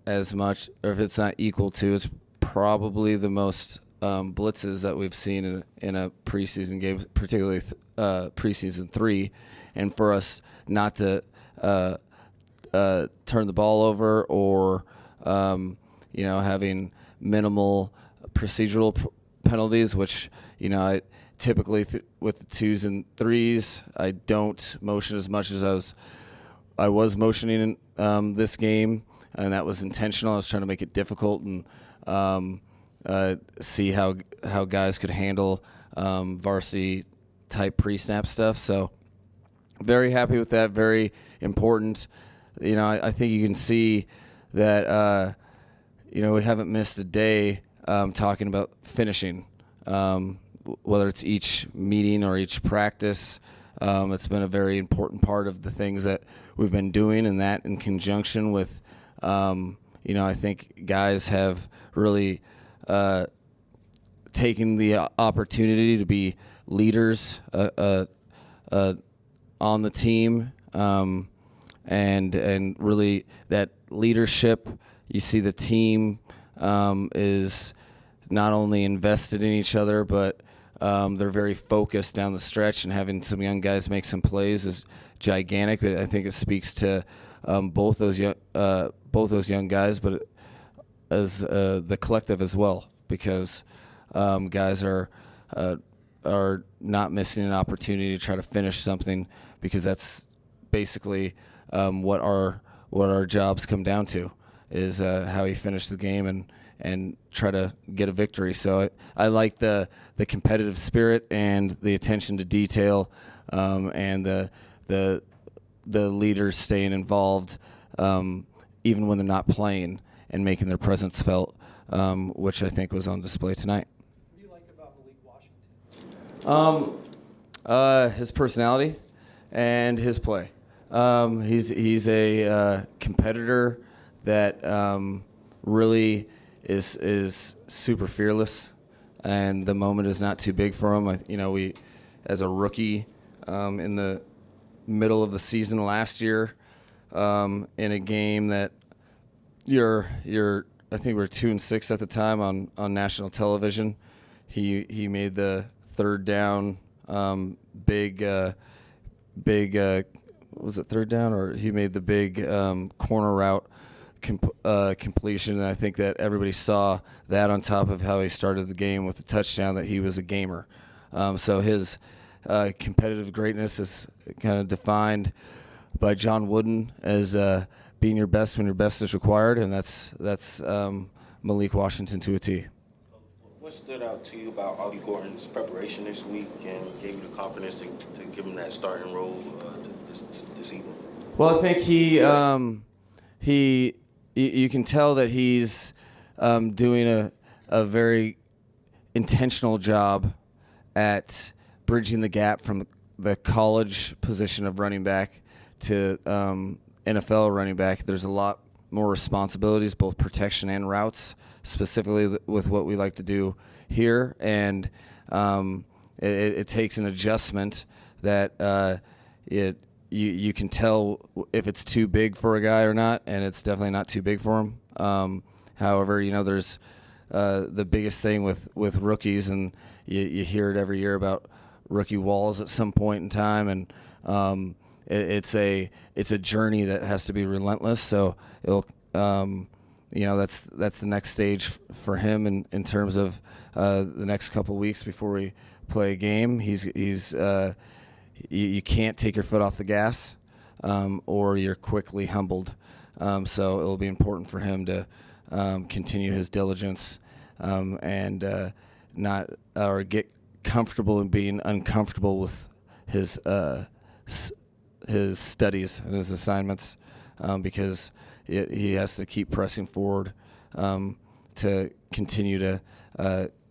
as much, or if it's not equal to, it's probably the most blitzes that we've seen in a preseason game, particularly preseason 3, and for us not to turn the ball over or having minimal procedural penalties, which I typically with the 2s and 3s, I don't motion as much as I was motioning in this game, and that was intentional. I was trying to make it difficult and see how guys could handle varsity type pre-snap stuff. So very happy with that. Very important. I think you can see that we haven't missed a day talking about finishing, whether it's each meeting or each practice. It's been a very important part of the things that we've been doing, and that in conjunction with, I think guys have really taken the opportunity to be leaders on the team, and really that leadership. You see the team is not only invested in each other, but they're very focused down the stretch, and having some young guys make some plays is gigantic. I think it speaks to both those young guys, but as the collective as well, because guys are not missing an opportunity to try to finish something, because that's basically what our jobs come down to, is how you finish the game and try to get a victory. So I like the competitive spirit and the attention to detail, and the leaders staying involved even when they're not playing and making their presence felt, which I think was on display tonight. What do you like about Malik Washington? His personality and his play. He's a competitor that really is super fearless, and the moment is not too big for him. We, as a rookie, in the middle of the season last year, in a game that I think we were 2-6 at the time on national television. He made the third down big was it third down, or he made the big corner route completion, and I think that everybody saw that on top of how he started the game with the touchdown, that he was a gamer. So his competitive greatness is kind of defined by John Wooden as being your best when your best is required, and that's Malik Washington to a T. What stood out to you about Ollie Gordon's preparation this week and gave you the confidence to give him that starting role this evening? Well, I think you can tell that he's doing a very intentional job at bridging the gap from the college position of running back to NFL running back. There's a lot more responsibilities, both protection and routes, specifically with what we like to do here. And it takes an adjustment that you can tell if it's too big for a guy or not, and it's definitely not too big for him. However, there's the biggest thing with rookies, and you hear it every year about rookie walls at some point in time, and it's a journey that has to be relentless. So it'll that's the next stage for him in terms of the next couple of weeks before we play a game. You can't take your foot off the gas, or you're quickly humbled. So it'll be important for him to continue his diligence and not or get comfortable in being uncomfortable with his studies and his assignments, because he has to keep pressing forward to continue to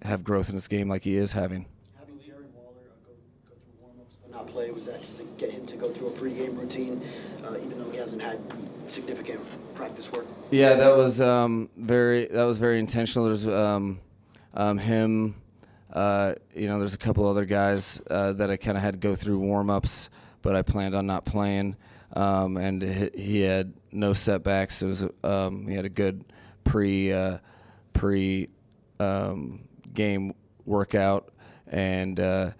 have growth in his game like he is having. Having Jaron Waller go through warm-ups but not play, was that just to get him to go through a pregame routine, even though he hasn't had significant practice work? Yeah, that was very intentional. There's him. There's a couple other guys that I kind of had to go through warm-ups, but I planned on not playing. and he had no setbacks. It was he had a good pre game workout, and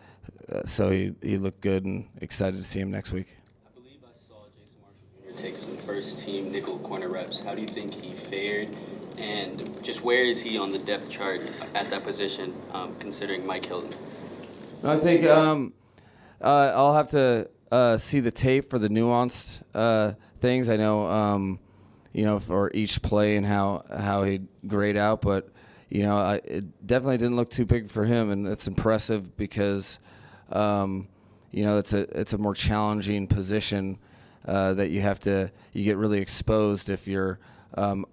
so he looked good, and excited to see him next week. I believe I saw Jason Marshall Jr. take some first-team nickel corner reps. How do you think he fared, and just where is he on the depth chart at that position, considering Mike Hilton? I think I'll have to see the tape for the nuanced things. I know, for each play and how he'd grade out, but it definitely didn't look too big for him, and it's impressive because it's a more challenging position that you get really exposed if you're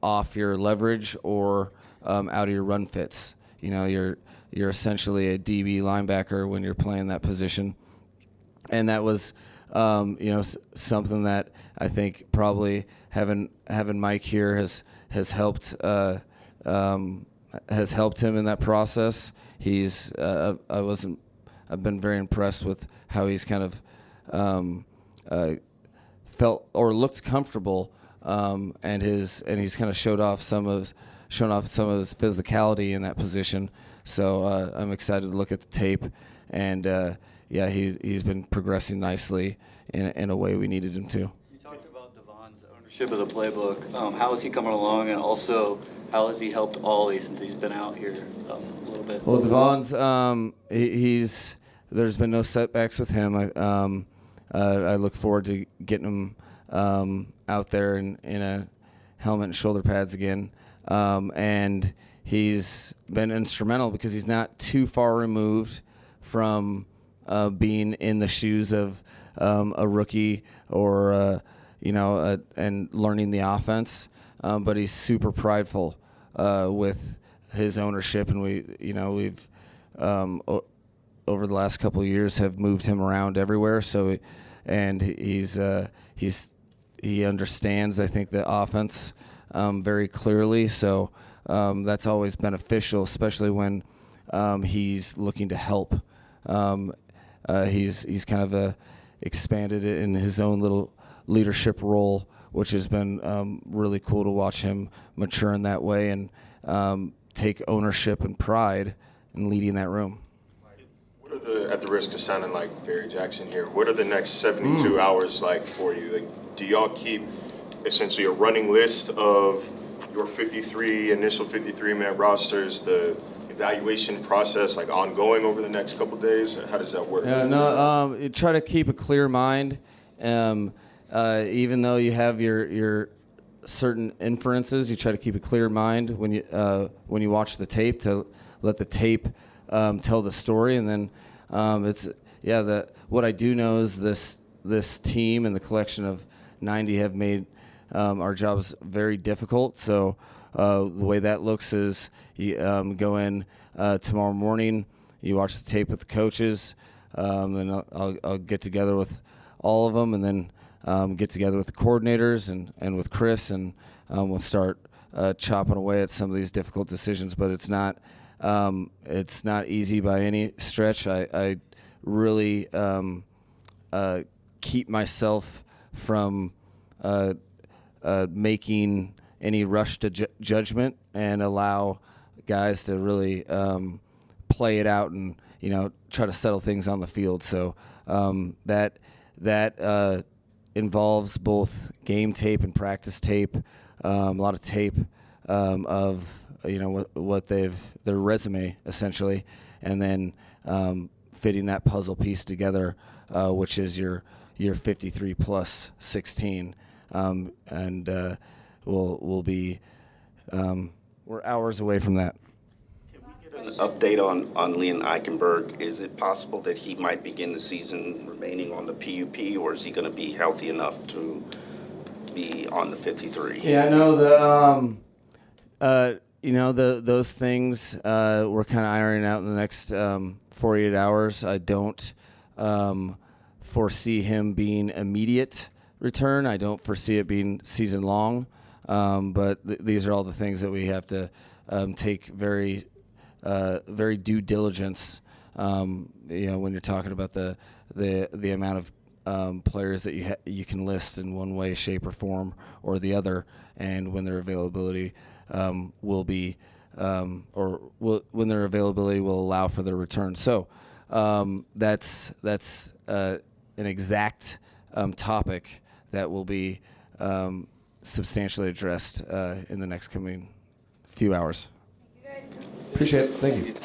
off your leverage or out of your run fits. You're essentially a DB linebacker when you're playing that position, and that was something that I think probably having Mike here has helped him in that process. I've been very impressed with how he's kind of felt or looked comfortable, and he's kind of shown off some of his physicality in that position. So I'm excited to look at the tape, and he's been progressing nicely in a way we needed him to. You talked about Devon's ownership of the playbook. How is he coming along, and also how has he helped Ollie since he's been out here a little bit? Well, Devon's there's been no setbacks with him. I look forward to getting him out there in a helmet and shoulder pads again, and he's been instrumental because he's not too far removed from being in the shoes of a rookie or and learning the offense, but he's super prideful with his ownership, and we've over the last couple of years have moved him around everywhere. So, and he understands, I think, the offense very clearly. So that's always beneficial, especially when he's looking to help. He's kind of expanded it in his own little leadership role, which has been really cool to watch him mature in that way and take ownership and pride in leading that room. At the risk of sounding like Barry Jackson here, what are the next 72 hours like for you? Like, do y'all keep essentially a running list of your initial 53-man rosters, the evaluation process like ongoing over the next couple of days? How does that work? You try to keep a clear mind, even though you have your certain inferences. You try to keep a clear mind when you watch the tape, to let the tape tell the story, and then what I do know is this team and the collection of 90 have made our jobs very difficult. So the way that looks is you go in tomorrow morning, you watch the tape with the coaches, and I'll get together with all of them, and then get together with the coordinators and with Chris, and we'll start chopping away at some of these difficult decisions. But it's not easy by any stretch. I really keep myself from making any rush to judgment, and allow guys to really play it out and try to settle things on the field. So that involves both game tape and practice tape, a lot of tape of what their resume essentially, and then fitting that puzzle piece together, which is your 53 plus 16, and we'll be we're hours away from that. Can we get an update on Liam Eichenberg? Is it possible that he might begin the season remaining on the PUP, or is he going to be healthy enough to be on the 53? Yeah, no, those things we're kind of ironing out in the next 48 hours. I don't foresee him being immediate return. I don't foresee it being season long. But these are all the things that we have to take very due diligence. When you're talking about the amount players that you can list in one way, shape, or form or the other, and when their availability will be when their availability will allow for their return. So that's an exact topic that will be substantially addressed in the next coming few hours. Thank you guys. Appreciate it. Thank you.